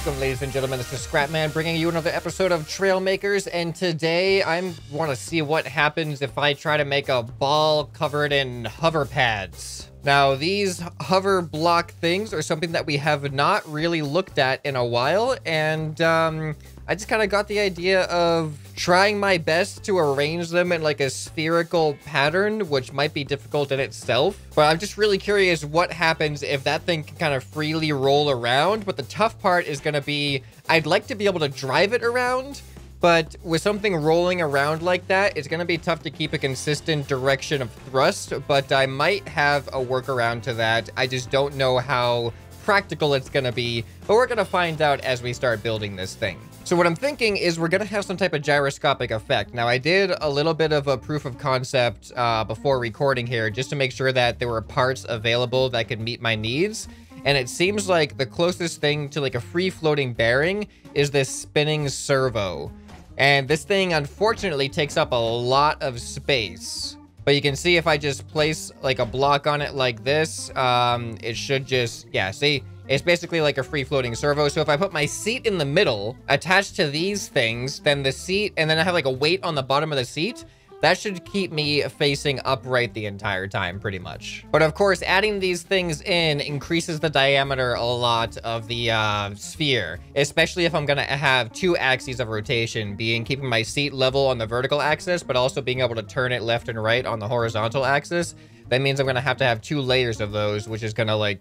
Welcome, ladies and gentlemen. This is ScrapMan bringing you another episode of Trailmakers, and today I want to see what happens if I try to make a ball covered in Hoverpads. Now, these hover block things are something that we have not really looked at in a while, and I just kind of got the idea of trying my best to arrange them in like a spherical pattern, which might be difficult in itself. But I'm just really curious what happens if that thing can kind of freely roll around. But the tough part is going to be, I'd like to be able to drive it around, but with something rolling around like that, it's going to be tough to keep a consistent direction of thrust. But I might have a workaround to that. I just don't know how practical it's going to be, but we're going to find out as we start building this thing. So what I'm thinking is we're going to have some type of gyroscopic effect. Now, I did a little bit of a proof of concept before recording here, just to make sure that there were parts available that could meet my needs. And it seems like the closest thing to like a free-floating bearing is this spinning servo. And this thing, unfortunately, takes up a lot of space. But you can see if I just place like a block on it like this, it should just, yeah, see? It's basically like a free-floating servo. So if I put my seat in the middle, attached to these things, then the seat, and then I have like a weight on the bottom of the seat, that should keep me facing upright the entire time, pretty much. But of course, adding these things in increases the diameter a lot of the sphere, especially if I'm gonna have two axes of rotation, being keeping my seat level on the vertical axis, but also being able to turn it left and right on the horizontal axis. That means I'm gonna have to have two layers of those, which is gonna like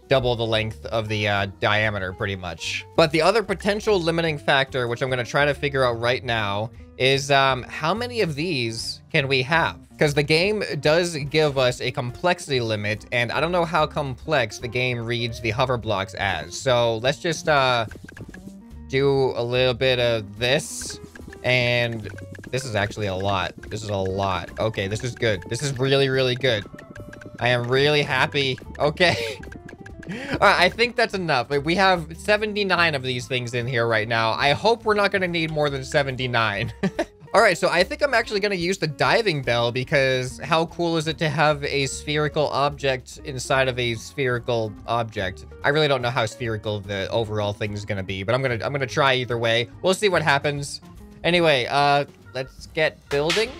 double the length of the diameter pretty much. But the other potential limiting factor, which I'm going to try to figure out right now, is how many of these can we have? Because the game does give us a complexity limit, and I don't know how complex the game reads the hover blocks as. So let's just do a little bit of this, and this is actually a lot. This is a lot. Okay, this is good. This is really, really good. I am really happy. Okay. All right, I think that's enough. We have 79 of these things in here right now. I hope we're not going to need more than 79. All right, so I think I'm actually going to use the diving bell, because how cool is it to have a spherical object inside of a spherical object? I really don't know how spherical the overall thing is going to be, but I'm going to try either way. We'll see what happens. Anyway, let's get building.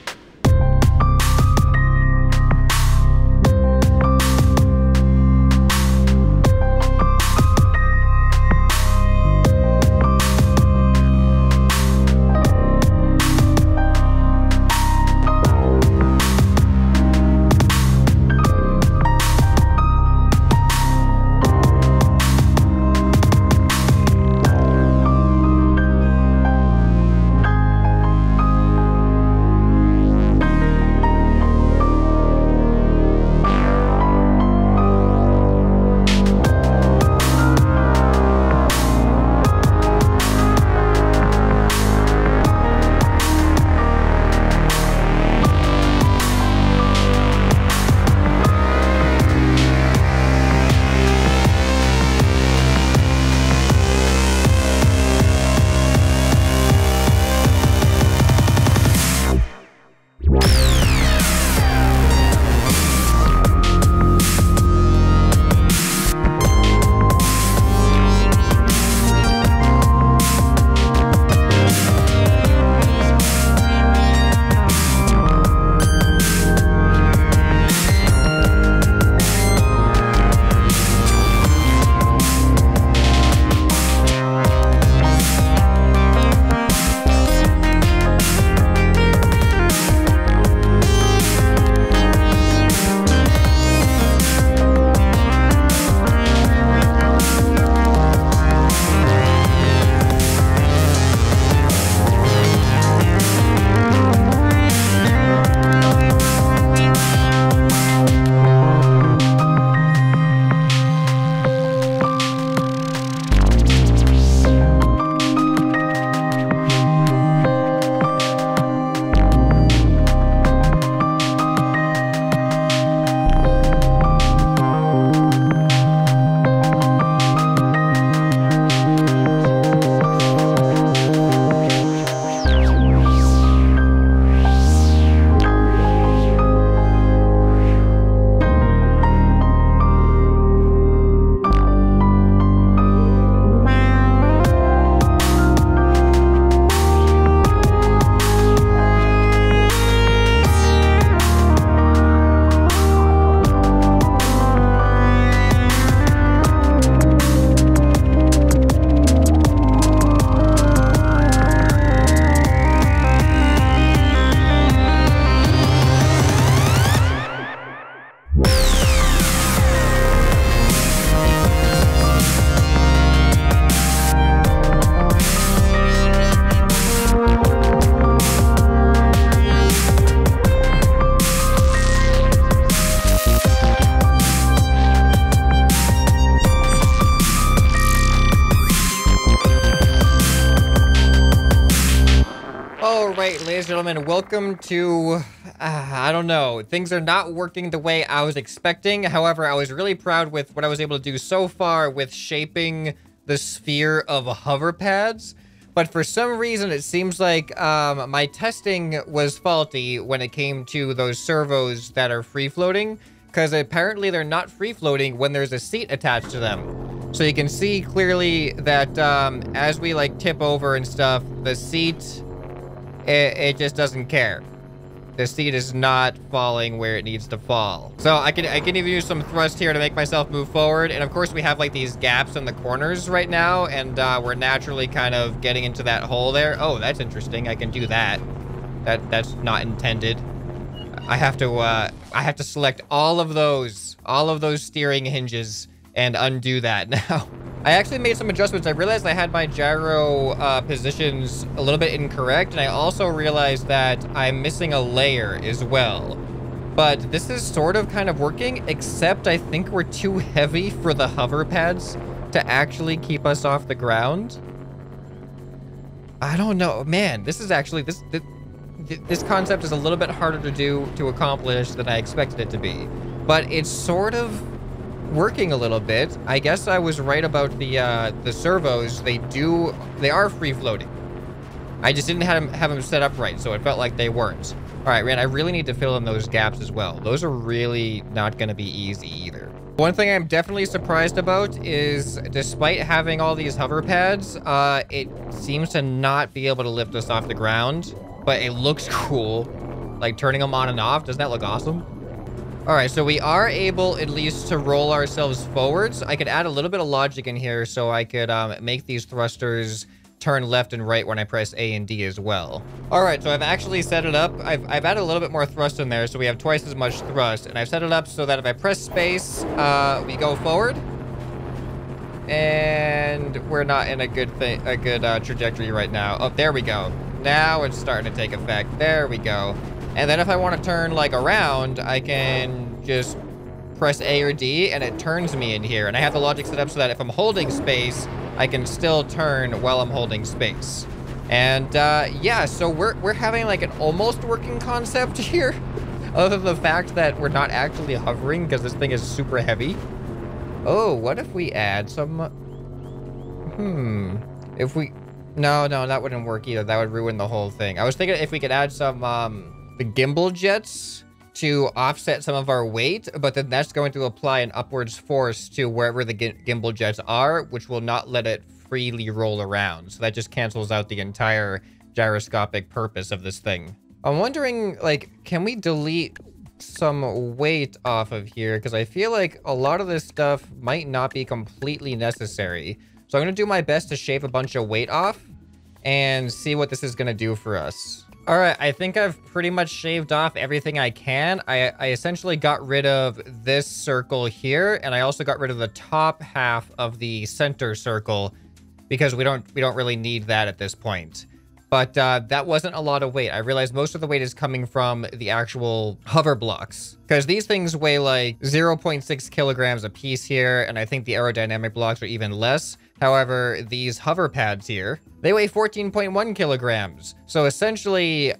right, ladies and gentlemen, welcome to, I don't know, things are not working the way I was expecting. However, I was really proud with what I was able to do so far with shaping the sphere of Hoverpads. But for some reason, it seems like my testing was faulty when it came to those servos that are free-floating, because apparently they're not free-floating when there's a seat attached to them. So you can see clearly that as we like tip over and stuff, the seat, it just doesn't care. The seat is not falling where it needs to fall. So I can even use some thrust here to make myself move forward. And of course we have like these gaps in the corners right now, and we're naturally kind of getting into that hole there. Oh, that's interesting. I can do that. That's not intended. I have to select all of those steering hinges and undo that now. I actually made some adjustments. I realized I had my gyro positions a little bit incorrect, and I also realized that I'm missing a layer as well. But this is sort of kind of working, except I think we're too heavy for the hover pads to actually keep us off the ground. I don't know, man. This is actually, this concept is a little bit harder to accomplish than I expected it to be. But it's sort of working a little bit. I guess I was right about the servos. They are free floating. I just didn't have them set up right, so it felt like they weren't. All right, man, I really need to fill in those gaps as well. Those are really not going to be easy either. One thing I'm definitely surprised about is, despite having all these hover pads, it seems to not be able to lift us off the ground, but it looks cool. Like turning them on and off, doesn't that look awesome? All right, so we are able at least to roll ourselves forwards. I could add a little bit of logic in here so I could make these thrusters turn left and right when I press A and D as well. All right, so I've actually set it up. I've added a little bit more thrust in there, so we have twice as much thrust. And I've set it up so that if I press space, we go forward. And we're not in a good trajectory right now. Oh, there we go. Now it's starting to take effect. There we go. And then if I want to turn like around, I can just press A or D and it turns me in here. And I have the logic set up so that if I'm holding space, I can still turn while I'm holding space. And yeah, so we're having like an almost working concept here, other than the fact that we're not actually hovering because this thing is super heavy. Oh, what if we add some, no, that wouldn't work either. That would ruin the whole thing. I was thinking if we could add some, the gimbal jets to offset some of our weight, but then that's going to apply an upwards force to wherever the gimbal jets are, which will not let it freely roll around. So that just cancels out the entire gyroscopic purpose of this thing. I'm wondering, like, can we delete some weight off of here? Because I feel like a lot of this stuff might not be completely necessary. So I'm going to do my best to shave a bunch of weight off and see what this is going to do for us. All right, I think I've pretty much shaved off everything I can. I essentially got rid of this circle here, and I also got rid of the top half of the center circle because we don't really need that at this point. But that wasn't a lot of weight. I realized most of the weight is coming from the actual hover blocks, because these things weigh like 0.6 kilograms a piece here, and I think the aerodynamic blocks are even less. However, these hover pads here, they weigh 14.1 kilograms. So essentially,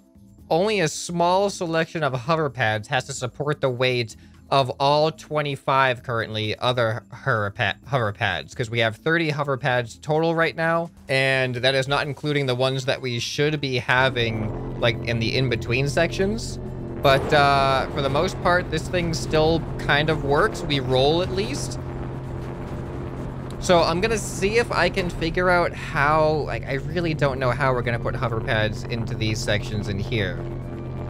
only a small selection of hover pads has to support the weight of all 25 currently other hover pads, because we have 30 hover pads total right now, and that is not including the ones that we should be having like in the in-between sections. But for the most part, this thing still kind of works. We roll at least. So I'm gonna see if I can figure out how, like, I really don't know how we're gonna put hover pads into these sections in here.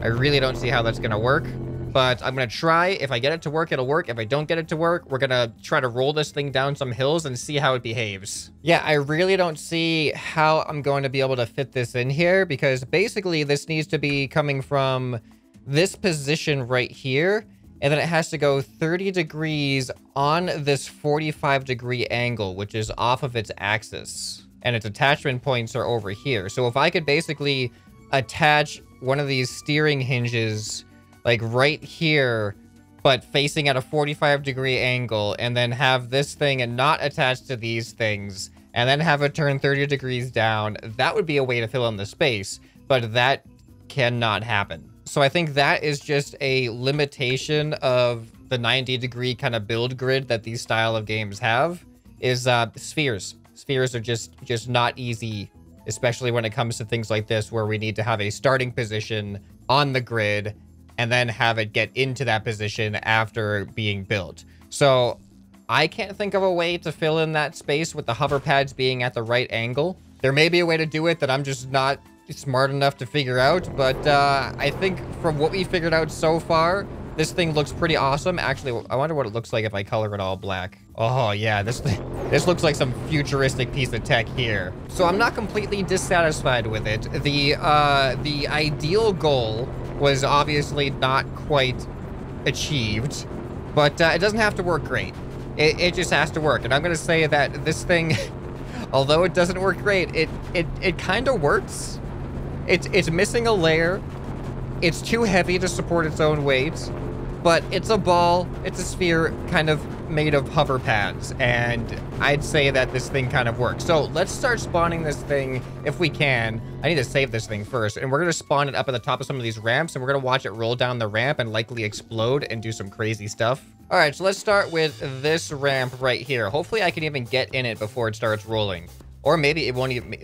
I really don't see how that's gonna work, but I'm gonna try. If I get it to work, it'll work. If I don't get it to work, we're gonna try to roll this thing down some hills and see how it behaves. Yeah, I really don't see how I'm going to be able to fit this in here, because basically this needs to be coming from this position right here, and then it has to go 30 degrees on this 45-degree angle, which is off of its axis. And its attachment points are over here. So if I could basically attach one of these steering hinges, like right here, but facing at a 45-degree angle, and then have this thing and not attached to these things, and then have it turn 30 degrees down, that would be a way to fill in the space. But that cannot happen. So I think that is just a limitation of the 90-degree kind of build grid that these style of games have, is spheres. Spheres are just not easy, especially when it comes to things like this, where we need to have a starting position on the grid and then have it get into that position after being built. So I can't think of a way to fill in that space with the hover pads being at the right angle. There may be a way to do it that I'm just not smart enough to figure out, but I think from what we figured out so far, this thing looks pretty awesome. Actually, I wonder what it looks like if I color it all black. Oh yeah, this looks like some futuristic piece of tech here. So I'm not completely dissatisfied with it. The ideal goal was obviously not quite achieved, but it doesn't have to work great. It just has to work. And I'm gonna say that this thing, although it doesn't work great, it kind of works. It's missing a layer. It's too heavy to support its own weight, but it's a ball, it's a sphere kind of made of hover pads, and I'd say that this thing kind of works. So let's start spawning this thing if we can. I need to save this thing first, and we're gonna spawn it up at the top of some of these ramps, and we're gonna watch it roll down the ramp and likely explode and do some crazy stuff. All right, so let's start with this ramp right here. Hopefully I can even get in it before it starts rolling. Or maybe it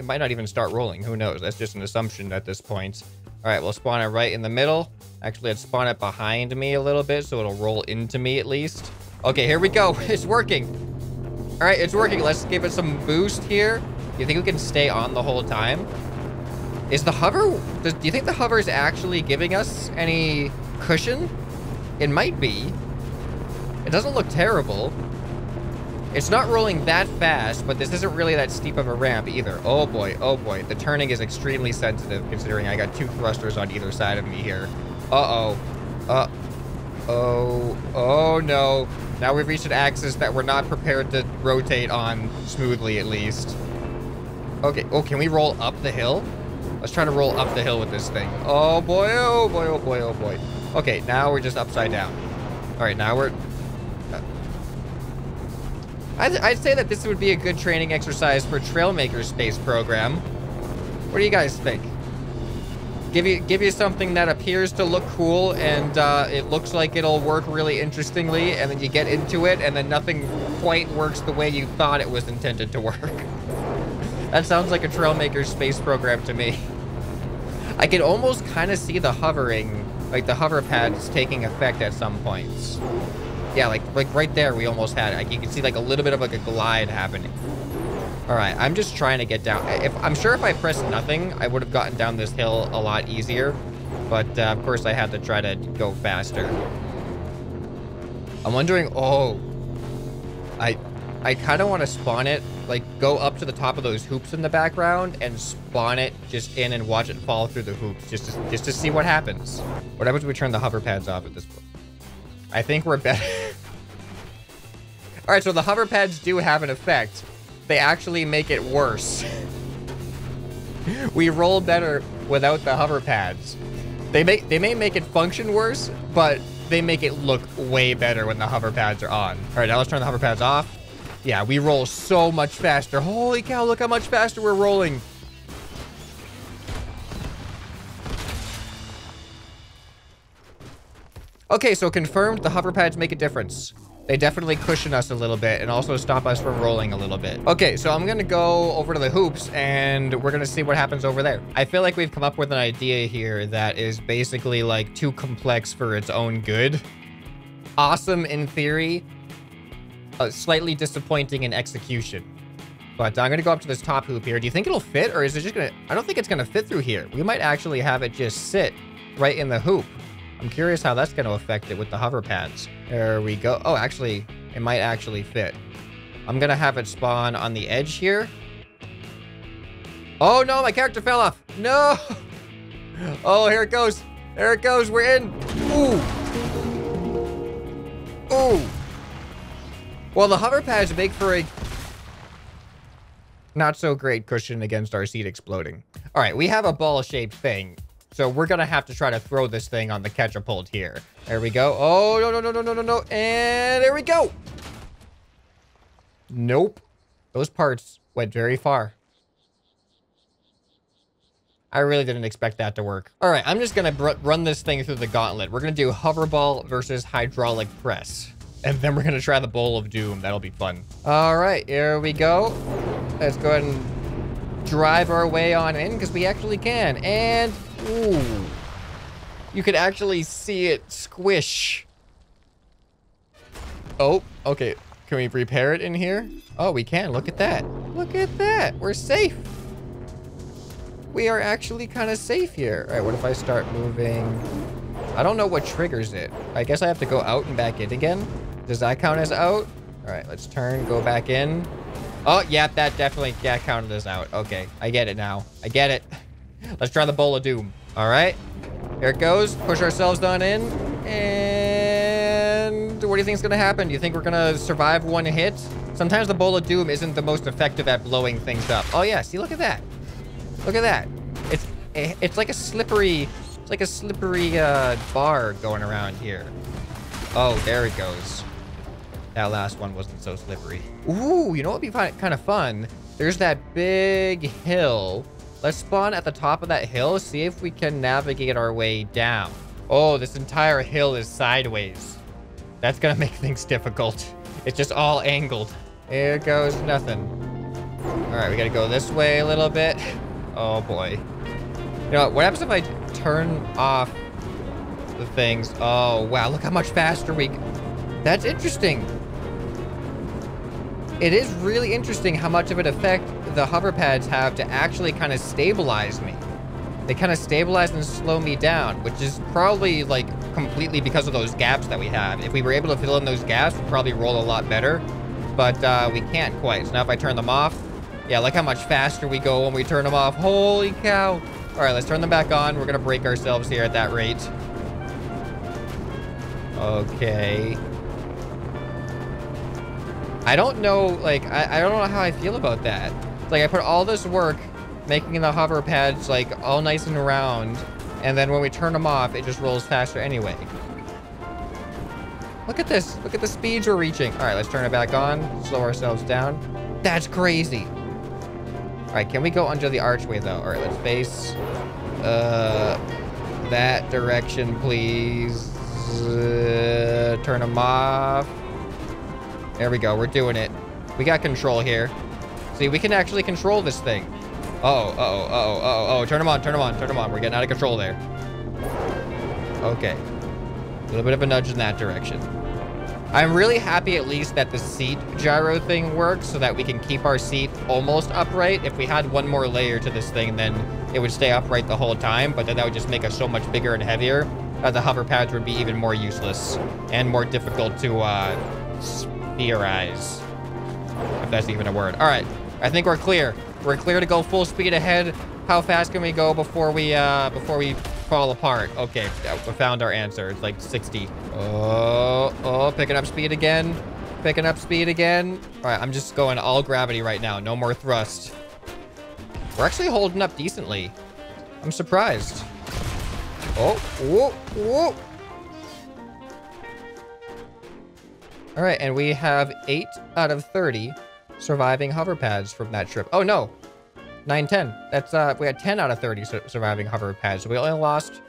might not even start rolling, who knows? That's just an assumption at this point. All right, we'll spawn it right in the middle. Actually, let's spawn it behind me a little bit so it'll roll into me at least. Okay, here we go. It's working. All right, it's working. Let's give it some boost here. You think we can stay on the whole time? Is the hover... do you think the hover is actually giving us any cushion? It might be. It doesn't look terrible. It's not rolling that fast, but this isn't really that steep of a ramp either. Oh boy, oh boy. The turning is extremely sensitive considering I got two thrusters on either side of me here. Uh-oh. Oh no. Now we've reached an axis that we're not prepared to rotate on smoothly, at least. Okay, oh, can we roll up the hill? Let's try to roll up the hill with this thing. Oh boy, oh boy, oh boy, oh boy. Okay, now we're just upside down. All right, now we're... I'd say that this would be a good training exercise for Trailmakers space program. What do you guys think? Give you something that appears to look cool and it looks like it'll work really interestingly, and then you get into it and then nothing quite works the way you thought it was intended to work. That sounds like a Trailmakers space program to me. I can almost kind of see the hovering, like the hover pads taking effect at some points. Yeah, like right there, we almost had it. Like you can see like a little bit of like a glide happening. All right, I'm just trying to get down. I'm sure if I pressed nothing, I would have gotten down this hill a lot easier. But of course, I had to try to go faster. I'm wondering. Oh, I kind of want to spawn it, like go up to the top of those hoops in the background and spawn it just in and watch it fall through the hoops, just to see what happens. What happens when we turn the hover pads off at this point? I think we're better. All right, so the hover pads do have an effect. They actually make it worse. We roll better without the hover pads. They may make it function worse, but they make it look way better when the hover pads are on. All right, now let's turn the hover pads off. Yeah, we roll so much faster. Holy cow, look how much faster we're rolling. Okay, so confirmed, the hover pads make a difference. They definitely cushion us a little bit and also stop us from rolling a little bit. Okay, so I'm gonna go over to the hoops and we're gonna see what happens over there. I feel like we've come up with an idea here that is basically like too complex for its own good. Awesome in theory, slightly disappointing in execution. But I'm gonna go up to this top hoop here. Do you think it'll fit, or is it just gonna... I don't think it's gonna fit through here. We might actually have it just sit right in the hoop. I'm curious how that's going to affect it with the hover pads. There we go. Oh, actually, it might actually fit. I'm going to have it spawn on the edge here. Oh, no, my character fell off. No. Oh, here it goes. There it goes. We're in. Ooh. Ooh. Well, the hover pads make for a not so great cushion against our seat exploding. All right, we have a ball-shaped thing. So we're going to have to try to throw this thing on the catapult here. There we go. Oh, no, no, no, no, no, no, no. And there we go. Nope. Those parts went very far. I really didn't expect that to work. All right, I'm just gonna run this thing through the gauntlet. We're gonna do hoverball versus hydraulic press. And then we're gonna try the bowl of doom. That'll be fun. All right, here we go. Let's go ahead and drive our way on in because we actually can. And, ooh, you could actually see it squish. Oh, okay. Can we repair it in here? Oh, we can. Look at that. Look at that. We're safe. We are actually kind of safe here. All right, what if I start moving? I don't know what triggers it. I guess I have to go out and back in again. Does that count as out? All right, let's turn, go back in. Oh, yeah, that definitely counted as out. Okay, I get it now. I get it. Let's try the bowl of doom. All right, here it goes. Push ourselves on in. And what do you think is gonna happen? Do you think we're gonna survive one hit? Sometimes the bowl of doom isn't the most effective at blowing things up. Oh yeah, see, look at that. Look at that. It's like a slippery, bar going around here. Oh, there it goes. That last one wasn't so slippery. Ooh, you know what would be kind of fun? There's that big hill. Let's spawn at the top of that hill, see if we can navigate our way down. Oh, this entire hill is sideways. That's gonna make things difficult. It's just all angled. Here goes nothing. All right, we gotta go this way a little bit. Oh boy. You know, what happens if I turn off the things? Oh, wow, look how much faster we... That's interesting. It is really interesting how much of an effect the hoverpads have to actually kind of stabilize me. They kind of stabilize and slow me down, which is probably like completely because of those gaps that we have. If we were able to fill in those gaps, we'd probably roll a lot better, but we can't quite. So now if I turn them off, yeah, look how much faster we go when we turn them off. Holy cow. All right, let's turn them back on. We're gonna break ourselves here at that rate. Okay. I don't know, like, I don't know how I feel about that. Like, I put all this work making the hover pads, like, all nice and round, and then when we turn them off, it just rolls faster anyway. Look at this. Look at the speeds we're reaching. All right, let's turn it back on. Slow ourselves down. That's crazy. All right, can we go under the archway, though? All right, let's face that direction, please. Turn them off. There we go. We're doing it. We got control here. See, we can actually control this thing. Oh. Turn them on, turn them on, turn them on. We're getting out of control there. Okay. A little bit of a nudge in that direction. I'm really happy at least that the seat gyro thing works so that we can keep our seat almost upright. If we had one more layer to this thing, then it would stay upright the whole time, but then that would just make us so much bigger and heavier that the hover pads would be even more useless and more difficult to spherize, if that's even a word. All right, I think we're clear. We're clear to go full speed ahead. How fast can we go before we fall apart? Okay, we found our answer. It's like 60. Oh, picking up speed again. Picking up speed again. All right, I'm just going all gravity right now. No more thrust. We're actually holding up decently. I'm surprised. Oh, whoa. All right, and we have 8 out of 30 surviving hover pads from that trip. Oh, no. 9, 10. That's, we had 10 out of 30 surviving hover pads. So we only lost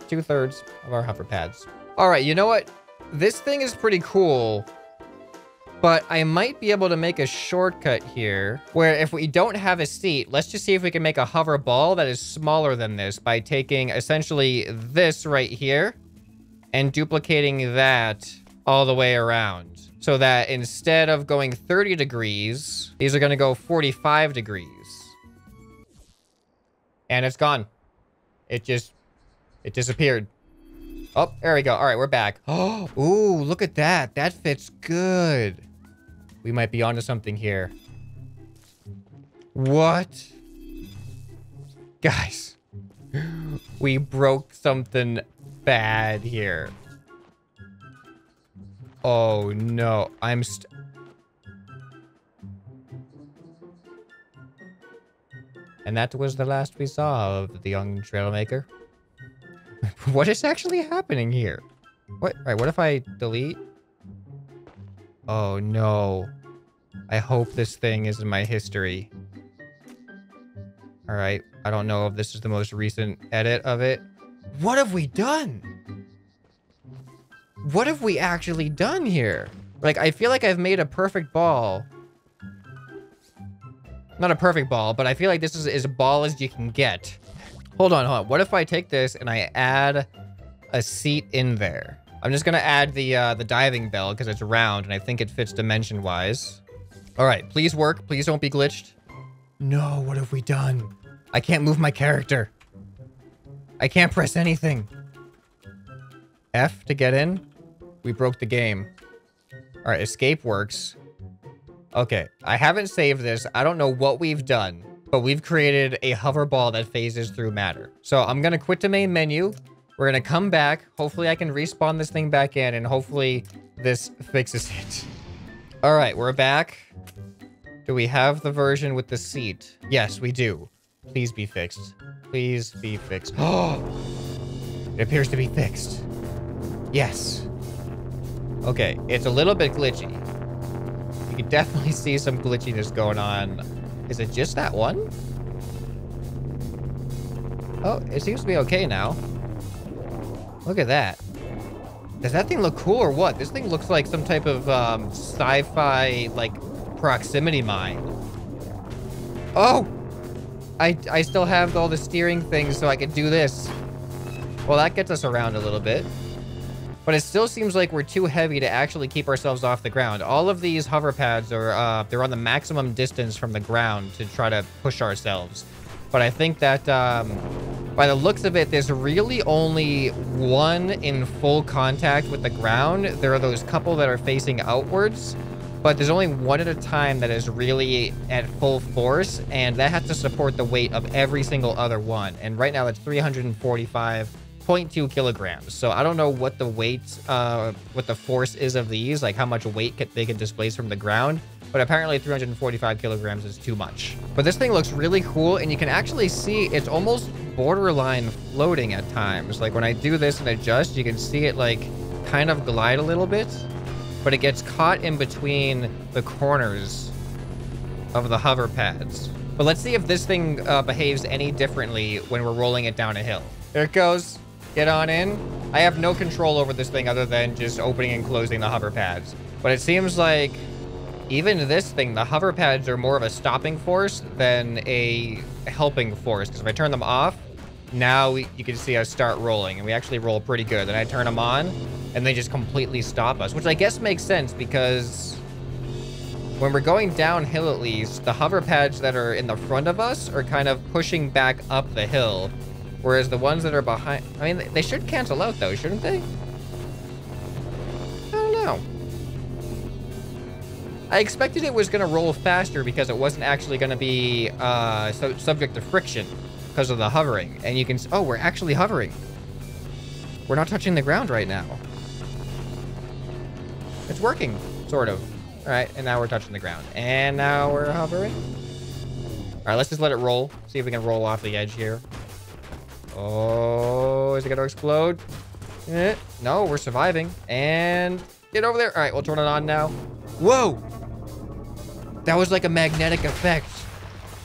2/3 of our hover pads. All right, you know what? This thing is pretty cool, but I might be able to make a shortcut here where if we don't have a seat, let's just see if we can make a hover ball that is smaller than this by taking essentially this right here and duplicating that all the way around. So that instead of going 30 degrees, these are gonna go 45 degrees. And it's gone. It disappeared. Oh, there we go. All right, we're back. Oh, ooh, look at that. That fits good. We might be onto something here. What? Guys, we broke something bad here. Oh, no. And that was the last we saw of the young Trailmaker. What is actually happening here? What? All right, what if I delete? Oh, no. I hope this thing is in my history. All right. I don't know if this is the most recent edit of it. What have we done? What have we actually done here? Like, I feel like I've made a perfect ball. Not a perfect ball, but I feel like this is as ball as you can get. Hold on. What if I take this and I add a seat in there? I'm just gonna add the diving bell because it's round and I think it fits dimension-wise. All right, please work. Please don't be glitched. No, what have we done? I can't move my character. I can't press anything. F to get in. We broke the game. All right, escape works. Okay, I haven't saved this. I don't know what we've done, but we've created a hover ball that phases through matter. So I'm gonna quit the main menu. We're gonna come back. Hopefully I can respawn this thing back in and hopefully this fixes it. All right, we're back. Do we have the version with the seat? Yes, we do. Please be fixed. Please be fixed. Oh, it appears to be fixed. Yes. Okay, it's a little bit glitchy. You can definitely see some glitchiness going on. Is it just that one? Oh, it seems to be okay now. Look at that. Does that thing look cool or what? This thing looks like some type of sci-fi, like, proximity mine. Oh! I still have all the steering things so I can do this. Well, that gets us around a little bit. But it still seems like we're too heavy to actually keep ourselves off the ground. All of these hover pads are, they're on the maximum distance from the ground to try to push ourselves. But I think that, by the looks of it, there's really only one in full contact with the ground. There are those couple that are facing outwards, but there's only one at a time that is really at full force, and that has to support the weight of every single other one. And right now, it's 345.2 kilograms. So I don't know what the weight, what the force is of these, like how much weight they can displace from the ground. But apparently 345 kilograms is too much. But this thing looks really cool, and you can actually see it's almost borderline floating at times. Like when I do this and adjust, you can see it like kind of glide a little bit, but it gets caught in between the corners of the hover pads. But let's see if this thing behaves any differently when we're rolling it down a hill. There it goes. Get on in. I have no control over this thing other than just opening and closing the hover pads. But it seems like even this thing, the hover pads are more of a stopping force than a helping force. Because if I turn them off, now you can see us start rolling. And we actually roll pretty good. Then I turn them on, and they just completely stop us. Which I guess makes sense, because when we're going downhill at least, the hover pads that are in the front of us are kind of pushing back up the hill. Whereas the ones that are behind... I mean, they should cancel out, though, shouldn't they? I don't know. I expected it was going to roll faster because it wasn't actually going to be subject to friction because of the hovering. And you can... Oh, we're actually hovering. We're not touching the ground right now. It's working, sort of. All right, and now we're touching the ground. And now we're hovering. All right, let's just let it roll. See if we can roll off the edge here. Oh, is it going to explode? No, we're surviving. And get over there. All right, we'll turn it on now. Whoa! That was like a magnetic effect.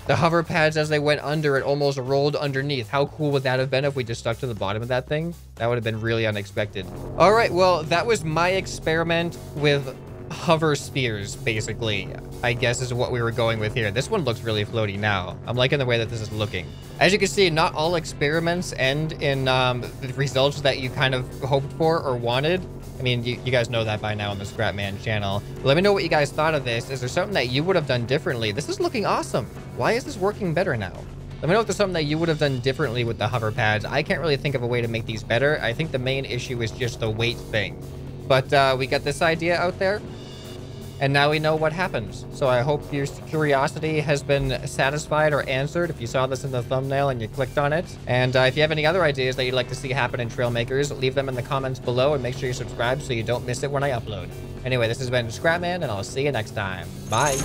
The hover pads, as they went under, it almost rolled underneath. How cool would that have been if we just stuck to the bottom of that thing? That would have been really unexpected. All right, well, that was my experiment with hover spheres, basically, I guess is what we were going with here. This one looks really floaty now. I'm liking the way that this is looking. As you can see, not all experiments end in the results that you kind of hoped for or wanted. I mean, you guys know that by now on the ScrapMan channel. Let me know what you guys thought of this. Is there something that you would have done differently? This is looking awesome. Why is this working better now? Let me know if there's something that you would have done differently with the hover pads. I can't really think of a way to make these better. I think the main issue is just the weight thing. But we got this idea out there, and now we know what happens. So I hope your curiosity has been satisfied or answered if you saw this in the thumbnail and you clicked on it. And if you have any other ideas that you'd like to see happen in Trailmakers, leave them in the comments below and make sure you subscribe so you don't miss it when I upload. Anyway, this has been ScrapMan, and I'll see you next time. Bye.